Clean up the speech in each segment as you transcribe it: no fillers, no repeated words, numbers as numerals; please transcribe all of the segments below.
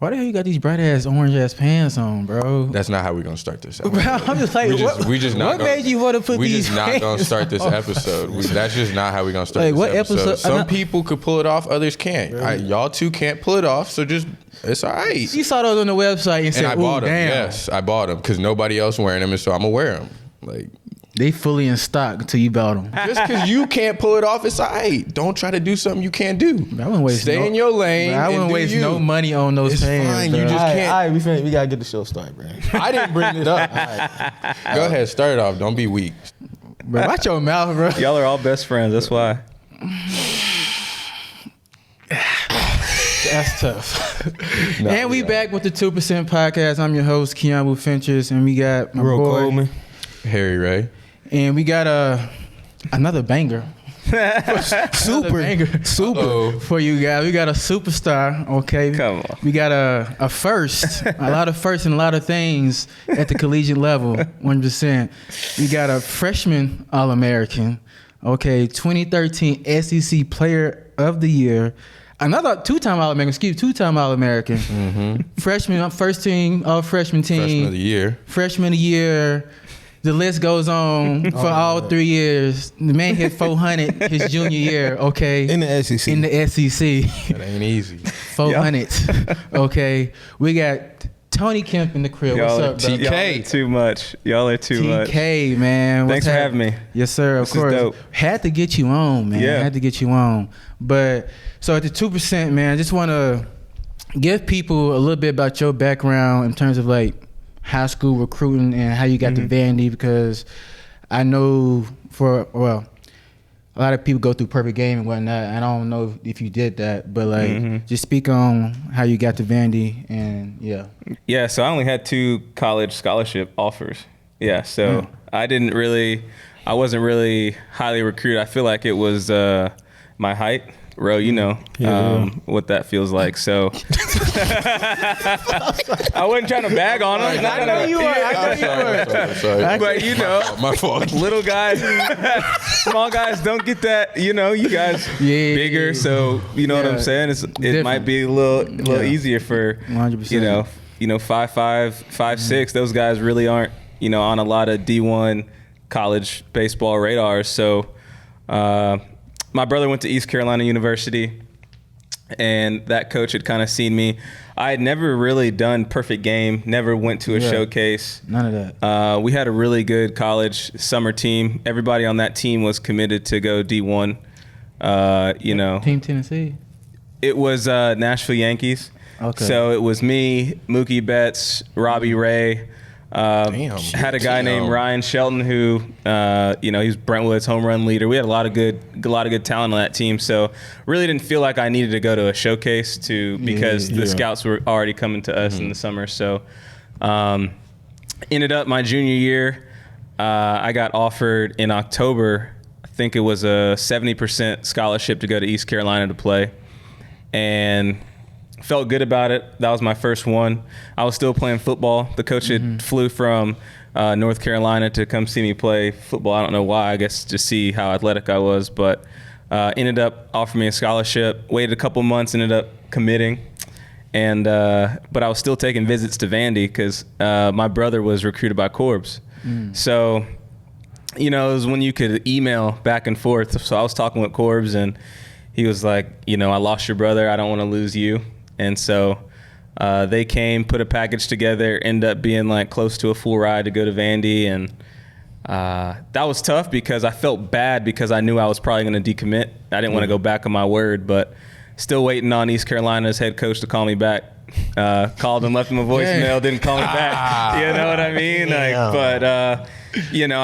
Why the hell you got these bright ass orange ass pants on, bro? That's not how we're gonna start this episode. Bro, I'm just like, what made you want to put these? We just not gonna start this episode. That's just not how we're gonna start this episode. Some people could pull it off, others can't. Y'all two can't pull it off, so just it's all right. You saw those on the website and said, I bought them. Damn. Yes, I bought them because nobody else wearing them, and so I'm gonna wear them. Like. They fully in stock until you bought them. Just because you can't pull it off, it's all right. Don't try to do something you can't do. I wouldn't waste Stay in your lane. I wouldn't waste no money on those pants. Fine. Bro. You just can't. All right, we gotta get the show started, bro. I didn't bring it up. Go ahead, start it off. Don't be weak. Bro, watch your mouth, bro. Y'all are all best friends. That's why. That's tough. And we back with the 2% podcast. I'm your host, Keanu Finches, and we got my boy, Coleman. Harry Ray. And we got another banger. Super For you guys. We got a superstar, okay? Come on. We got a first, a lot of firsts and a lot of things at the collegiate level, 100%. We got a freshman All-American, okay, 2013 SEC Player of the Year. Another two-time All-American. Mm-hmm. Freshman, first team, all-freshman team. Freshman of the year. Freshman of the year. The list goes on for all 3 years. The man hit 400 his junior year, okay? In the SEC. In the SEC. That ain't easy. 400, okay? We got Tony Kemp in the crib. Y'all What's up, bro? Y'all are too much. Y'all are too much. TK, man. Thanks for having me. Yes, sir. Of course. Is dope. Had to get you on, man. Yeah. Had to get you on. But so at the 2%, man, I just want to give people a little bit about your background in terms of like high school recruiting and how you got to Vandy, because I know a lot of people go through perfect game and whatnot. I don't know if you did that, but like just speak on how you got to Vandy and Yeah, so I only had 2 college scholarship offers. Yeah, so I wasn't really highly recruited. I feel like it was my height. Ro, you know what that feels like. So I wasn't trying to bag on him. I know you were. Sorry. But you know, my fault. Little guys, small guys don't get that. You know, you guys bigger, so you know what I'm saying. It might be a little easier for 100%. You know, 5'5", 5'6". Those guys really aren't on a lot of D1 college baseball radars. So. My brother went to East Carolina University, and that coach had kind of seen me. I had never really done perfect game, never went to a showcase. None of that. We had a really good college summer team. Everybody on that team was committed to go D1. Team Tennessee? It was Nashville Yankees. Okay. So it was me, Mookie Betts, Robbie Ray. Had a guy named Ryan Shelton who, he was Brentwood's home run leader. We had a lot of good talent on that team. So really didn't feel like I needed to go to a showcase because the scouts were already coming to us in the summer. So ended up my junior year, I got offered in October. I think it was a 70% scholarship to go to East Carolina to play, and felt good about it. That was my first one. I was still playing football. The coach had flew from North Carolina to come see me play football. I don't know why. I guess to see how athletic I was. But ended up offering me a scholarship. Waited a couple months. Ended up committing. And but I was still taking visits to Vandy because my brother was recruited by Corbs. So, it was when you could email back and forth. So I was talking with Corbs, and he was like, I lost your brother. I don't want to lose you. And so they came, put a package together, ended up being like close to a full ride to go to Vandy. And that was tough because I felt bad because I knew I was probably going to decommit. I didn't want to go back on my word, but still waiting on East Carolina's head coach to call me back. Called and left him a voicemail, didn't call me back. You know what I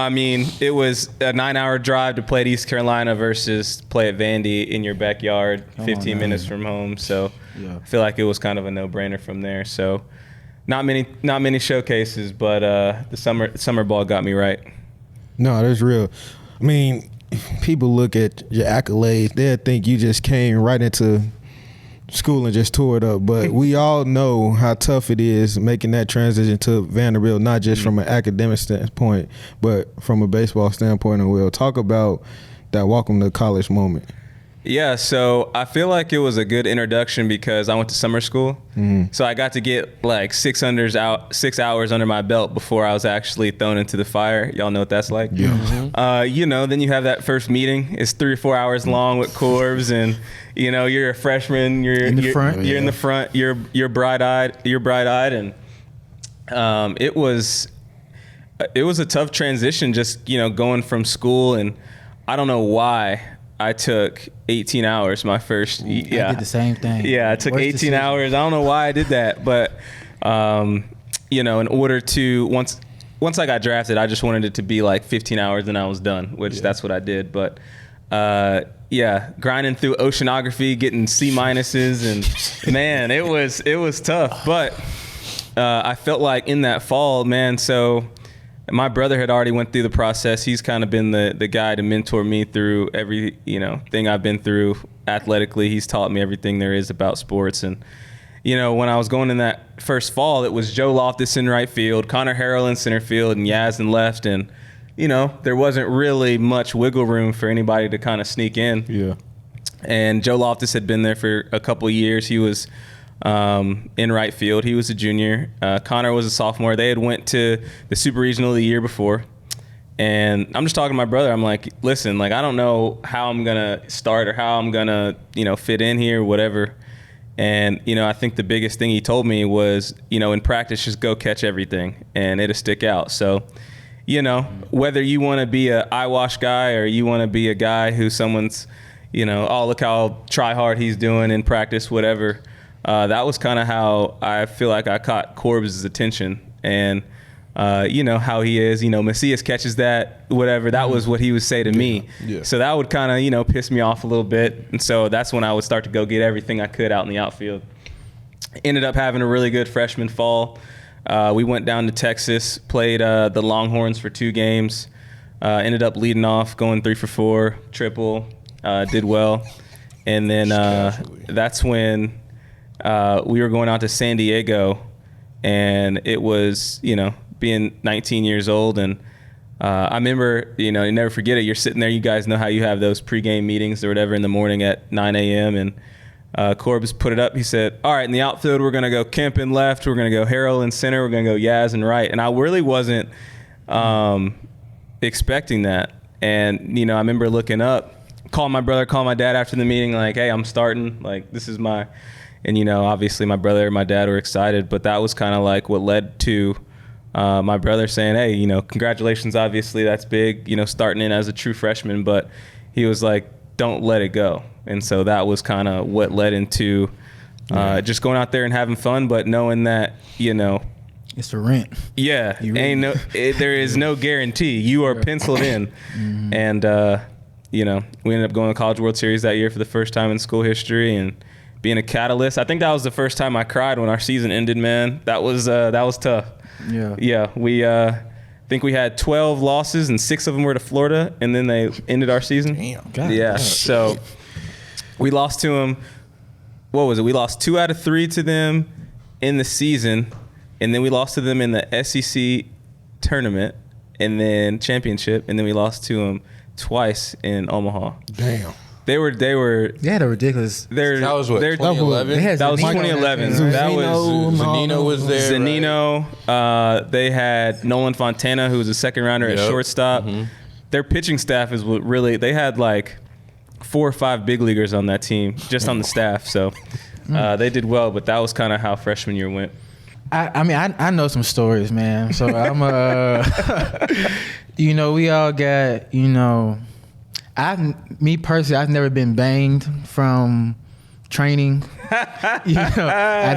mean? It was a 9-hour drive to play at East Carolina versus play at Vandy in your backyard, 15 minutes from home. So I feel like it was kind of a no-brainer from there. So not many showcases, but the summer ball got me right. No, that's real. I mean, people look at your accolades, they'll think you just came right into school and just tore it up. But we all know how tough it is making that transition to Vanderbilt, not just from an academic standpoint, but from a baseball standpoint. And we'll talk about that welcome to college moment. Yeah, so I feel like it was a good introduction because I went to summer school. So I got to get like 6 hours under my belt before I was actually thrown into the fire. Y'all know what that's like? Yeah. Then you have that first meeting. It's 3 or 4 hours long with Corbs, and you're a freshman. You're in the front. You're in the front. You're bright-eyed. And it was a tough transition, just going from school, and I don't know why I took 18 hours my first. I did the same thing. Yeah, I took 18 hours. I don't know why I did that, but in order to once I got drafted, I just wanted it to be like 15 hours and I was done, which that's what I did. But grinding through oceanography, getting C minuses, and man, it was tough. But I felt like in that fall, man. So my brother had already went through the process. He's kind of been the guy to mentor me through every thing I've been through athletically. He's taught me everything there is about sports. And when I was going in that first fall, it was Joe Loftus in right field, Connor Harrell in center field, and Yaz in left. And there wasn't really much wiggle room for anybody to kind of sneak in. Yeah. And Joe Loftus had been there for a couple of years. He was in right field. He was a junior. Connor was a sophomore. They had went to the Super Regional the year before. And I'm just talking to my brother. I'm like, listen, like, I don't know how I'm going to start or how I'm going to, fit in here, whatever. And, I think the biggest thing he told me was, in practice, just go catch everything and it'll stick out. So, whether you want to be a eyewash guy or you want to be a guy who someone's, oh, look how try hard he's doing in practice, whatever. That was kind of how I feel like I caught Corb's attention. And, how he is, Macias catches that, whatever. That was what he would say to me. Yeah. So that would kind of, piss me off a little bit. And so that's when I would start to go get everything I could out in the outfield. Ended up having a really good freshman fall. We went down to Texas, played the Longhorns for 2 games. Ended up leading off, going 3 for 4, triple, did well. And then that's when we were going out to San Diego, and it was, being 19 years old. And I remember, you never forget it. You're sitting there, you guys know how you have those pregame meetings or whatever in the morning at 9 a.m. And Corbs put it up. He said, all right, in the outfield, we're going to go Kemp in left. We're going to go Harrell in center. We're going to go Yaz in right. And I really wasn't expecting that. And, I remember looking up, calling my brother, calling my dad after the meeting, like, hey, I'm starting. Like, this is my... And, obviously my brother and my dad were excited, but that was kind of like what led to my brother saying, hey, congratulations, obviously that's big, starting in as a true freshman, but he was like, don't let it go. And so that was kind of what led into just going out there and having fun, but knowing that, it's the rent. Yeah, there is no guarantee. You are penciled in. Mm-hmm. And, we ended up going to the College World Series that year for the first time in school history and being a catalyst. I think that was the first time I cried when our season ended, man. That was tough. Yeah. Yeah. We think we had 12 losses and 6 of them were to Florida, and then they ended our season. Damn. God. Yeah. So we lost to them. What was it? We lost 2 out of 3 to them in the season, and then we lost to them in the SEC tournament and then championship, and then we lost to them twice in Omaha. Damn. They had a ridiculous. That was what, 2011? That was 2011. That was Zanino was there. Zanino. Right? They had Nolan Fontana, who was a second rounder at shortstop. Mm-hmm. Their pitching staff is what really. They had like 4 or 5 big leaguers on that team, just on the staff. So they did well, but that was kind of how freshman year went. I know some stories, man. So I'm we all got me personally, I've never been banged from training. I've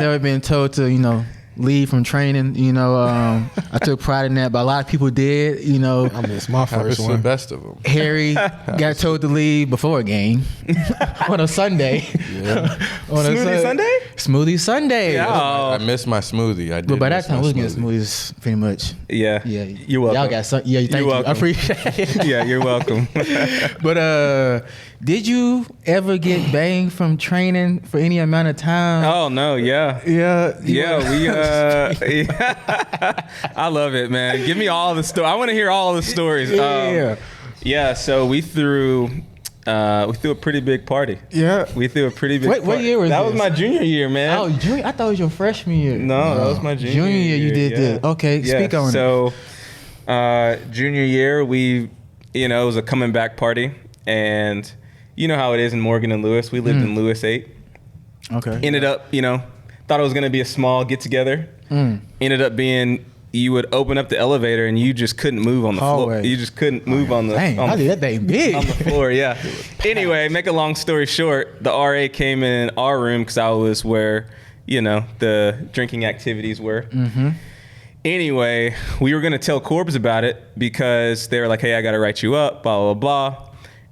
never been told to, leave from training. I took pride in that, but a lot of people did. I missed my first one. The best of them. Harry got told to leave before a game on a Sunday. Yeah. Smoothie Sunday. Yeah. I missed my smoothie. I did. But by that time, we was getting smoothies pretty much. Yeah. Yeah. You're welcome. Y'all got some. Yeah. Thank you. Welcome. I appreciate it. Yeah, you're welcome. But did you ever get banged from training for any amount of time? Oh no. Yeah. Yeah. We. I love it, man. Give me all the stories. I want to hear all the stories. Yeah. Yeah. So we threw We threw a pretty big party. Yeah. We threw a pretty big party. What year was that? this? Was my junior year, man. Oh, junior? I thought it was your freshman year. No, that was my junior year. Junior year, you did this. Okay, speak on it. So, junior year, it was a coming back party. And you know how it is in Morgan and Lewis. We lived in Lewis 8. Okay. Ended up, thought it was going to be a small get-together. Ended up being... You would open up the elevator and you just couldn't move on the floor. You just couldn't move on the Dang, I did that thing big. On the floor, yeah. Anyway, make a long story short, the RA came in our room because I was where, the drinking activities were. Mm-hmm. Anyway, we were going to tell Corbs about it because they were like, hey, I got to write you up, blah, blah, blah.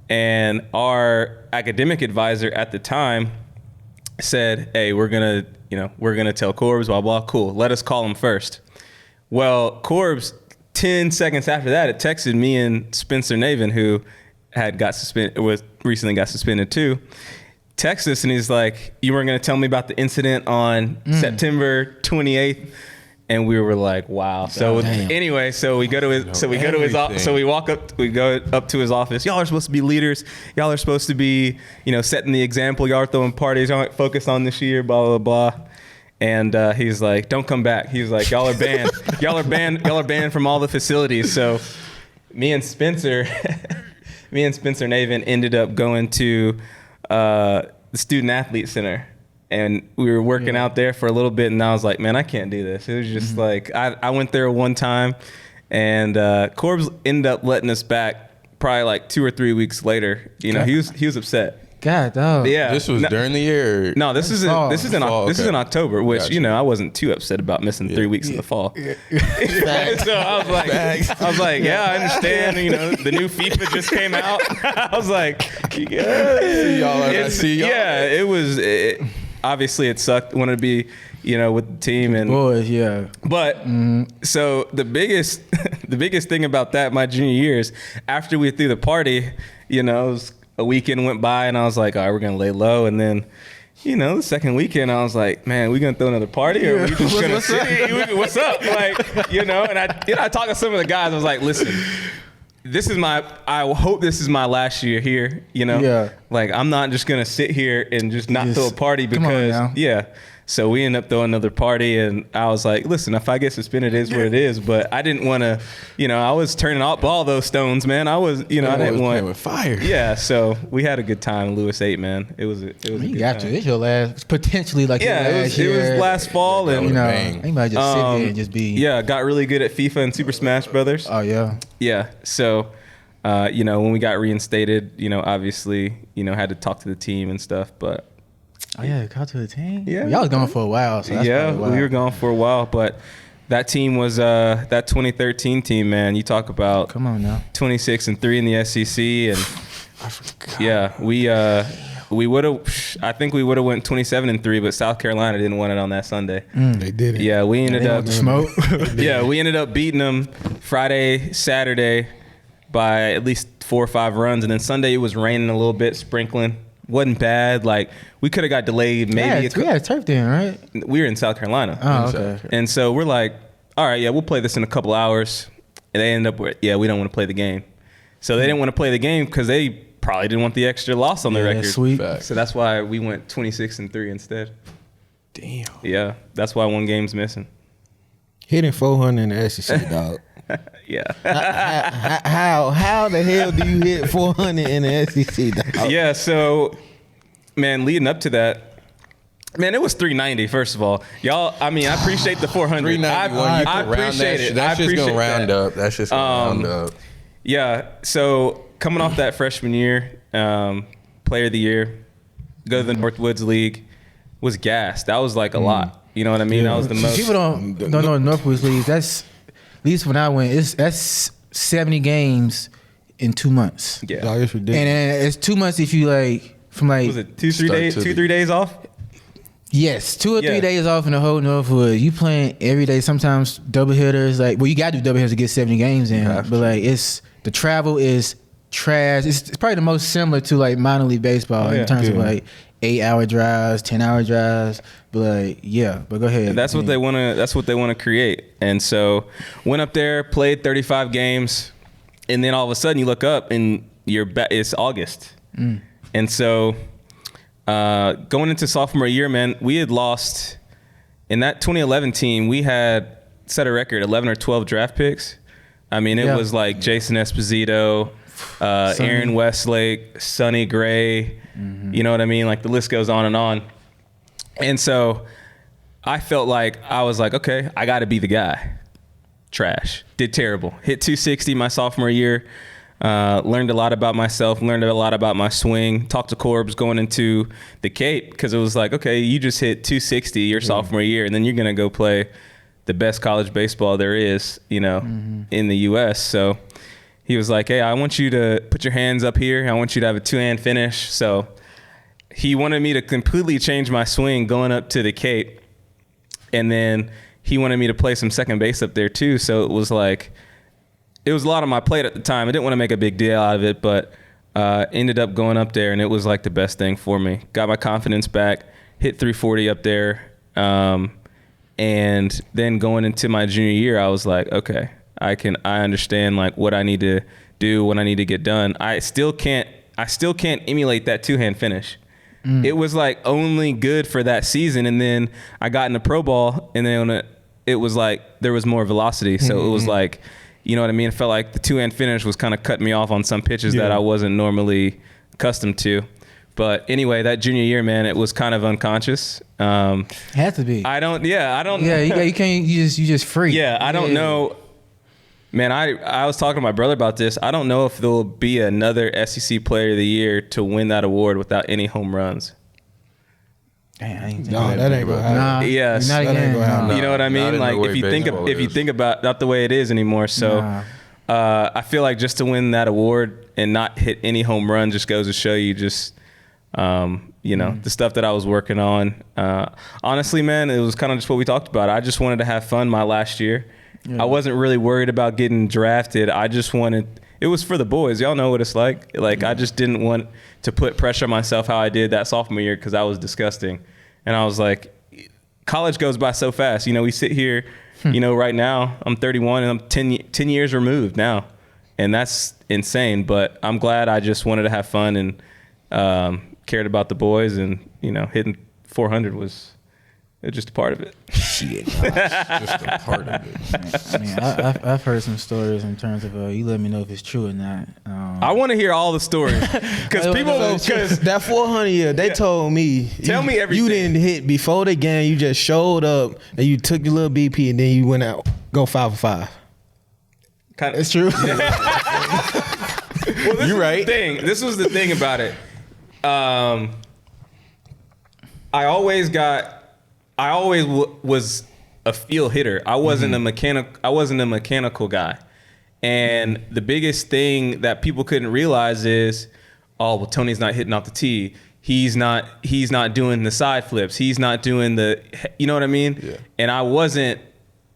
And our academic advisor at the time said, hey, we're going to tell Corbs, blah, blah, cool. Let us call him first. Well, Corbs, 10 seconds after that, it texted me and Spencer Navin, who recently got suspended too, texted us and he's like, you weren't going to tell me about the incident on September 28th. And we were like, wow. So anyway, we go up to his office. Y'all are supposed to be leaders. Y'all are supposed to be, setting the example. Y'all are throwing parties. Y'all aren't focused on this year, blah, blah, blah. And he's like, don't come back. He's like, y'all are banned. Y'all are banned from all the facilities. So me and Spencer Navin ended up going to the Student Athlete Center. And we were working out there for a little bit. And I was like, man, I can't do this. It was just like, I went there one time. And Corbs ended up letting us back probably like 2 or 3 weeks later. He was upset. God, dog. Yeah. This was during the year. Or? No, this is in October, which I wasn't too upset about missing 3 weeks in the fall. So I was like, yeah, I understand. The new FIFA just came out. I was like, yeah, see y'all. Yeah, it was. Obviously, it sucked. Wanted to be, with the team and boys, yeah. But so the biggest thing about that my junior year is after we threw the party, it was. A weekend went by and I was like, all right, we're going to lay low. And then, the second weekend I was like, man, we going to throw another party or are we just going to sit here? What's up? And I talked to some of the guys. I was like, listen, I hope this is my last year here, Yeah. I'm not just going to sit here and just not throw a party because, yeah. So we ended up throwing another party, and I was like, listen, if I get suspended, it is what it is. But I didn't want to, I was turning up all those stones, man. I was, I didn't want playing with fire. Yeah, so we had a good time in Lewis 8, man. It was a good time. It's your last, potentially like your last year. It was last fall. And, you might just sit there and just be. Yeah, got really good at FIFA and Super Smash Brothers. Oh, yeah. Yeah, so, when we got reinstated, obviously, had to talk to the team and stuff, but. Oh yeah, got to the team. Yeah, y'all was gone for a while. So that's we were gone for a while, but that team was that 2013 team, man. You talk about 26-3 in the SEC, and I forgot. Yeah, we would have. I think we would have went 27-3, but South Carolina didn't want it on that Sunday. They didn't. Yeah, we ended up smoke. Yeah, we ended up beating them Friday, Saturday by at least 4 or 5 runs, and then Sunday it was raining a little bit, sprinkling. Wasn't bad. We could have got delayed maybe. We had a turf then, right? We were in South Carolina. Oh, okay. And so we're like, all right, yeah, we'll play this in a couple hours. And they ended up with, we don't want to play the game. So they didn't want to play the game because they probably didn't want the extra loss on their record. Sweet. Facts. So that's why we went 26-3 instead. Damn. Yeah, that's why one game's missing. Hitting 400 in the SEC, dog. Yeah. How the hell do you hit 400 in the SEC, dog? Yeah, so, man, leading up to that, man, it was 390, first of all. Y'all, I appreciate the 400. 391, I appreciate it. That's just going to round up. That's just going to round up. Yeah, so coming off that freshman year, player of the year, go to the Northwoods League, was gassed. That was like a lot. You know what I mean? That was the most. People don't know Northwoods League. That's, at least when I went, that's 70 games in 2 months. Yeah. Dog, it's ridiculous. And it's 2 months if you was it 2-3 days off? Yes, 2 or 3 days off in the whole Northwood. You playing every day, sometimes double hitters. You got to do double hitters to get 70 games in. But the travel is trash. It's probably the most similar to minor league baseball in terms of 8-hour drives, 10-hour drives. But go ahead. That's what they want to. That's what they want to create. And so went up there, played 35 games, and then all of a sudden you look up and it's August. And so going into sophomore year, man, we had lost in that 2011 team. We had set a record 11 or 12 draft picks. I mean, it was like Jason Esposito, Aaron Westlake, Sonny Gray. You know what I mean? Like the list goes on and on. And so I felt like I was like, okay, I got to be the guy. Trash. Did terrible. Hit 260 my sophomore year. Learned a lot about myself, learned a lot about my swing, talked to Corbs going into the Cape because it was like, okay, you just hit 260 your sophomore year, and then you're going to go play the best college baseball there is, in the U.S. So he was like, hey, I want you to put your hands up here. I want you to have a two-hand finish. So he wanted me to completely change my swing going up to the Cape, and then he wanted me to play some second base up there too. So it was like, it was a lot on my plate at the time. I didn't want to make a big deal out of it, but ended up going up there, and it was like the best thing for me. Got my confidence back, hit 340 up there, and then going into my junior year, I was like, okay, I understand like what I need to do, what I need to get done. I still can't emulate that two-hand finish. It was like only good for that season, and then I got into pro ball, and then it was like there was more velocity, so it was like, you know what I mean? It felt like the two-hand finish was kind of cutting me off on some pitches that I wasn't normally accustomed to. But anyway, that junior year, man, it was kind of unconscious. Had to be. I don't. Yeah, you can't. You just free. Yeah, I don't know. Man, I was talking to my brother about this. I don't know if there will be another SEC Player of the Year to win that award without any home runs. Damn, that ain't gonna happen. Yes, that ain't gonna happen. You know what I mean? Like if you think about not the way it is anymore. So I feel like just to win that award and not hit any home run just goes to show you just the stuff that I was working on. Honestly, man, it was kind of just what we talked about. I just wanted to have fun my last year. I wasn't really worried about getting drafted. I just it was for the boys. Y'all know what it's like. Like I just didn't want to put pressure on myself how I did that sophomore year because I was disgusting. And I was like, college goes by so fast. We sit here, right now, I'm 31 and I'm 10 years removed now. And that's insane. But I'm glad I just wanted to have fun and cared about the boys. And, hitting 400 was just a part of it. Shit. Just a part of it. I mean, I've heard some stories in terms of you let me know if it's true or not. I want to hear all the stories because that 400 year, they told me. Tell me everything. You didn't hit before the game. You just showed up and you took your little BP and then you went out, go 5 for 5. Kind of, it's true. Well, this was the thing about it. I always was a field hitter. I wasn't a mechanical guy. And the biggest thing that people couldn't realize is, Tony's not hitting off the tee. He's not doing the side flips. He's not doing you know what I mean? Yeah. And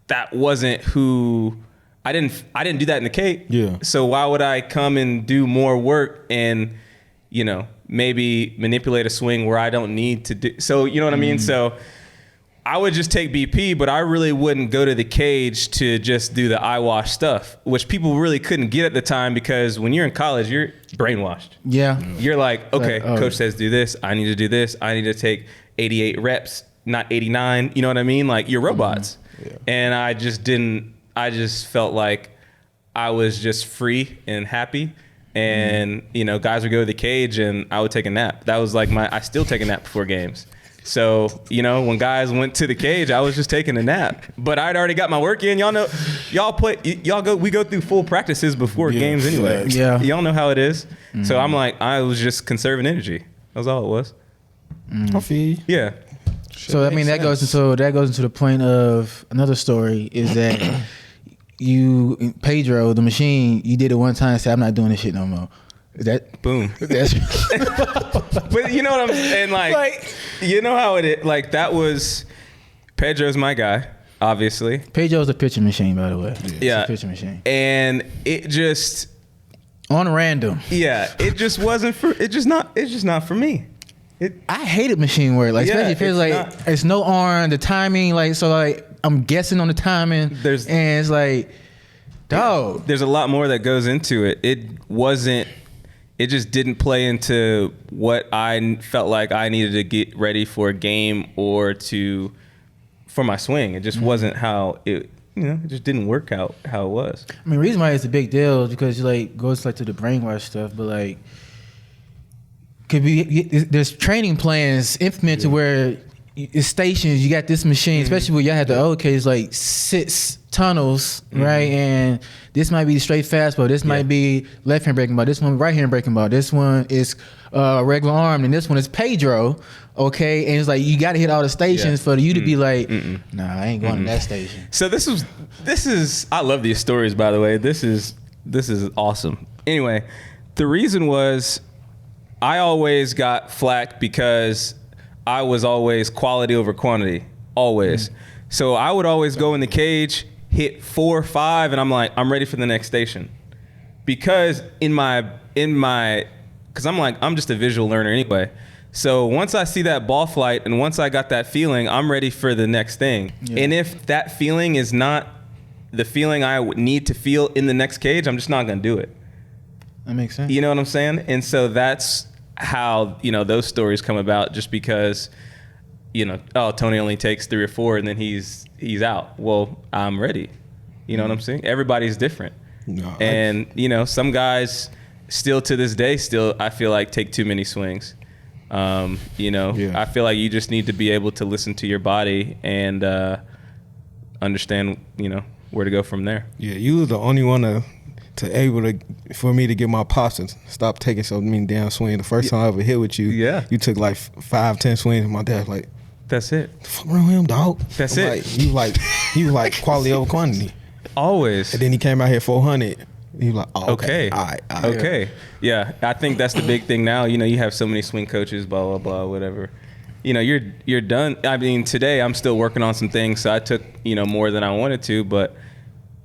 that wasn't who I didn't do that in the Cape. Yeah. So why would I come and do more work and, maybe manipulate a swing where I don't need to do, so you know what I mean? So I would just take BP, but I really wouldn't go to the cage to just do the eyewash stuff, which people really couldn't get at the time because when you're in college, you're brainwashed. Yeah. You're like, okay, coach says do this. I need to do this. I need to take 88 reps, not 89. You know what I mean? Like you're robots. Yeah. And I just felt like I was just free and happy. And, guys would go to the cage and I would take a nap. That was like I still take a nap before games. So, when guys went to the cage, I was just taking a nap. But I'd already got my work in. Y'all know, we go through full practices before games anyway. Yeah. Y'all know how it is. So I'm like, I was just conserving energy. That's all it was. I feel you. Yeah. So that goes into the point of another story is that Pedro, the machine, you did it one time and said, I'm not doing this shit no more. Is that boom? That's but you know what I'm saying? Like you know how it is. Like that was Pedro's my guy, obviously. Pedro's a pitching machine, by the way. Yeah. It's a pitching machine. And it just on random. Yeah. It just wasn't for it's just not for me. I hated machine work. Like especially if it's like it's no arm, the timing, I'm guessing on the timing. And it's like, dog. There's a lot more that goes into it. It wasn't it just didn't play into what I felt like I needed to get ready for a game or for my swing. It just wasn't how it just didn't work out how it was. I mean, the reason why it's a big deal is because goes to the brainwash stuff, but there's training plans implemented where it's stations. You got this machine, especially when y'all had the old kids, 6 tunnels, right? And this might be straight fastball. This might be left hand breaking ball. This one right hand breaking ball. This one is regular arm, and this one is Pedro. Okay, and it's you got to hit all the stations for you to be nah, I ain't going to that station. So this is I love these stories, by the way. This is awesome. Anyway, the reason was I always got flack because I was always quality over quantity, always. So I would always go in the cage, hit 4 or 5, and I'm ready for the next station. Because because I'm just a visual learner anyway. So once I see that ball flight and once I got that feeling, I'm ready for the next thing. Yeah. And if that feeling is not the feeling I would need to feel in the next cage, I'm just not going to do it. That makes sense. You know what I'm saying? And so that's how, those stories come about, just because, Tony only takes 3 or 4 and then he's out. Well, I'm ready. You know what I'm saying? Everybody's different. No, and, some guys still to this day, I feel like take too many swings. I feel like you just need to be able to listen to your body and understand, where to go from there. Yeah, you were the only one for me to get my pops to stop taking so many damn swings. The first time I ever hit with you, you took 5-10 swings, and my dad's like, "That's it. The fuck wrong with him, dog?" That's it. You like quality over quantity. Always. And then he came out here 400. He was like, "Oh, okay. All right. Okay. Yeah, I think that's the big thing now. You have so many swing coaches, blah, blah, blah, whatever. You're done. I mean, today I'm still working on some things, so I took, more than I wanted to, but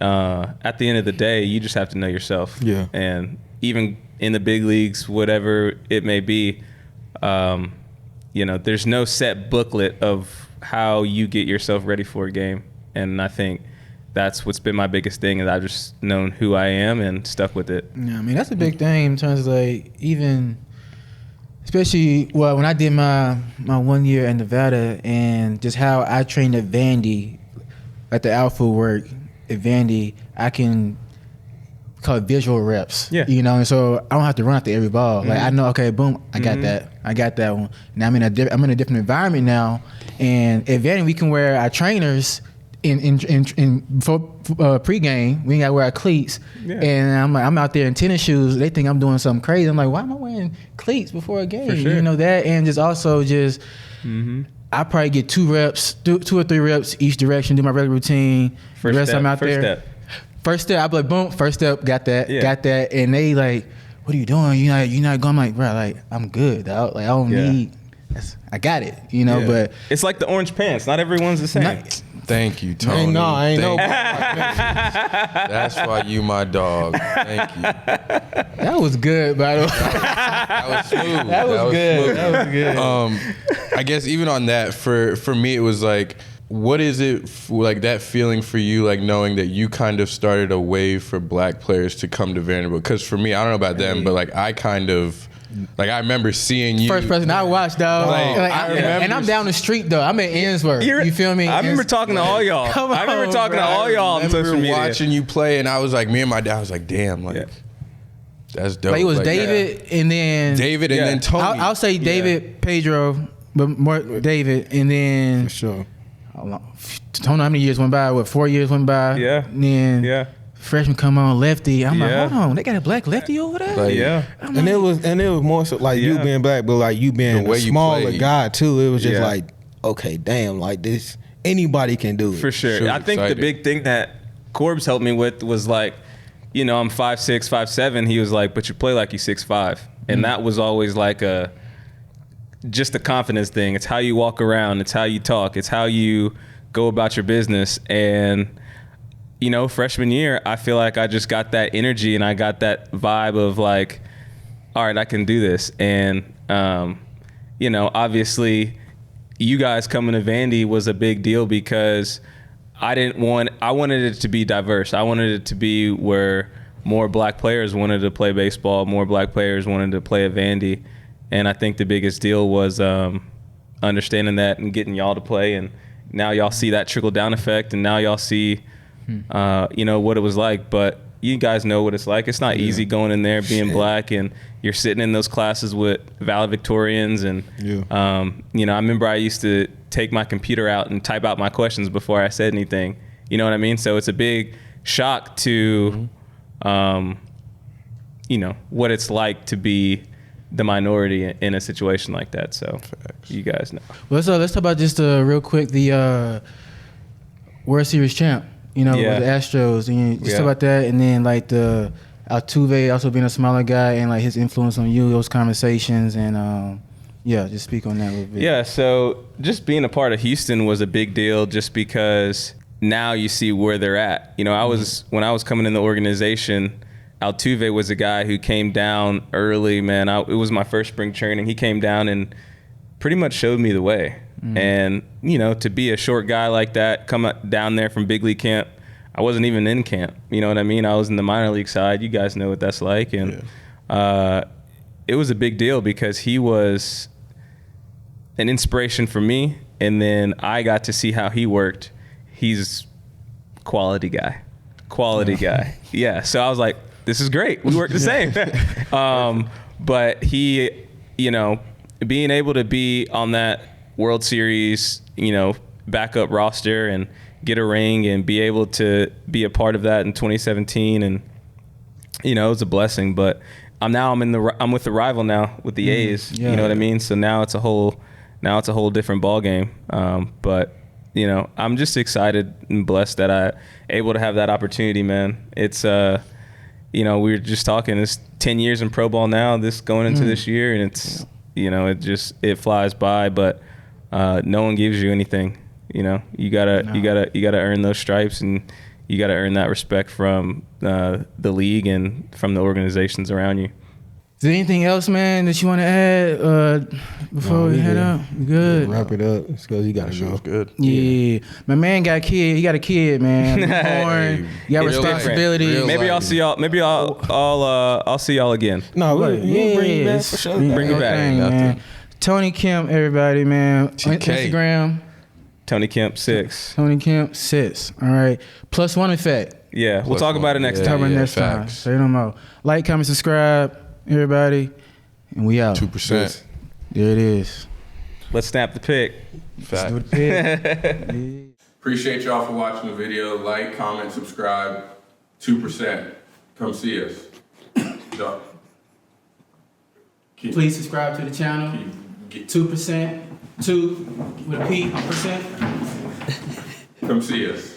at the end of the day, you just have to know yourself. Yeah. And even in the big leagues, whatever it may be, there's no set booklet of how you get yourself ready for a game. And I think that's what's been my biggest thing, is I've just known who I am and stuck with it. Yeah, I mean, that's a big thing in terms of especially when I did my 1 year in Nevada, and just how I trained at Vandy, the outfield work at Vandy, I can call it visual reps. Yeah. And so I don't have to run after every ball. Mm-hmm. I know, okay, boom, I got that. I got that one. Now I'm in a different environment now, and at Vandy we can wear our trainers in pregame. We ain't gotta wear our cleats. Yeah. And I'm out there in tennis shoes. They think I'm doing something crazy. I'm like, why am I wearing cleats before a game? For sure. That, and just also I probably get 2 or 3 reps each direction, do my regular routine. First the rest step, I'm out there. First step, I be like, boom, first step, got that. And they like, what are you doing? You're not going. I'm like, bro, I'm good, dog. I don't need, I got it, but. It's like the orange pants. Not everyone's the same. Thank you, Tony. I ain't know. That's why you my dog. Thank you. That was good, by the way. That was smooth. That was good. I guess even on that, for me, it was what is it that feeling for you, knowing that you kind of started a wave for black players to come to Vanderbilt? Because for me, I don't know about them, but I kind of. I remember seeing you. First person I watched, dog. I remember, and I'm down the street, though. I'm in Ensworth. You feel me? I remember talking to all y'all. I remember talking to all y'all on social media. Watching you play, and I was like, me and my dad, I was like, damn, that's dope. It was David, and then Tony. I'll say David, Pedro, but more David, and then for sure. I don't know how many years went by. 4 years went by? Yeah. And then freshman come on, lefty. I'm like, hold on, they got a black lefty over there. And it was more so you being black, but you being a smaller guy too. It was just okay, damn, this anybody can do it. For sure. I think the big thing that Corbs helped me with was I'm 5'6", 5'7". He was like, but you play like you 6'5", and that was always just a confidence thing. It's how you walk around. It's how you talk. It's how you go about your business. And freshman year, I feel like I just got that energy and I got that vibe of all right, I can do this. And, obviously you guys coming to Vandy was a big deal because I wanted it to be diverse. I wanted it to be where more black players wanted to play baseball, more black players wanted to play at Vandy. And I think the biggest deal was understanding that and getting y'all to play. And now y'all see that trickle down effect, and now y'all see, what it was like. But you guys know what it's like. It's not easy going in there being black, and you're sitting in those classes with valedictorians. And, I remember I used to take my computer out and type out my questions before I said anything. You know what I mean? So it's a big shock to, what it's like to be the minority in a situation like that. So you guys know. Well, so let's talk about just real quick the World Series champ. With the Astros. And just talk about that, and then like the Altuve also being a smaller guy and like his influence on you, those conversations, and just speak on that a little bit. Yeah, so just being a part of Houston was a big deal, just because now you see where they're at. When I was coming in the organization, Altuve was a guy who came down early, man. It was my first spring training. He came down and pretty much showed me the way. And, to be a short guy like that, come down there from big league camp, I wasn't even in camp. You know what I mean? I was in the minor league side. You guys know what that's like. And it was a big deal because he was an inspiration for me. And then I got to see how he worked. He's quality guy. Yeah. So I was like, this is great. We work the same. But he, being able to be on that World Series, backup roster and get a ring and be able to be a part of that in 2017, and it was a blessing. But I'm with the rival now with the A's. You know what I mean? So now it's a whole different ball game. But I'm just excited and blessed that I able to have that opportunity, man. It's we were just talking. It's 10 years in pro ball now. This going into this year, and it's it flies by. But no one gives you anything. You gotta earn those stripes, and you gotta earn that respect from the league and from the organizations around you. Is there anything else, man, that you want to add before we head out? Good. Wrap it up. It's because you got to go. Good. Yeah. My man got a kid. He got a kid, man. Born. You got responsibility. Maybe I'll see y'all. Maybe I'll see y'all again. No, bring you back for sure. Bring you back. Man. Tony Kemp, everybody, man. On Instagram. Tony Kemp 6. Tony Kemp 6. All right. +1 effect. Yeah, we'll talk about it next time. Talk about it next time. Say no more. Like, comment, subscribe, everybody, and we out. 2%. There it is. Let's snap the pic. Fact. Let's do the pic. Appreciate y'all for watching the video. Like, comment, subscribe. 2%. Come see us. Please subscribe to the channel. 2%. 2 with a P %. Come see us.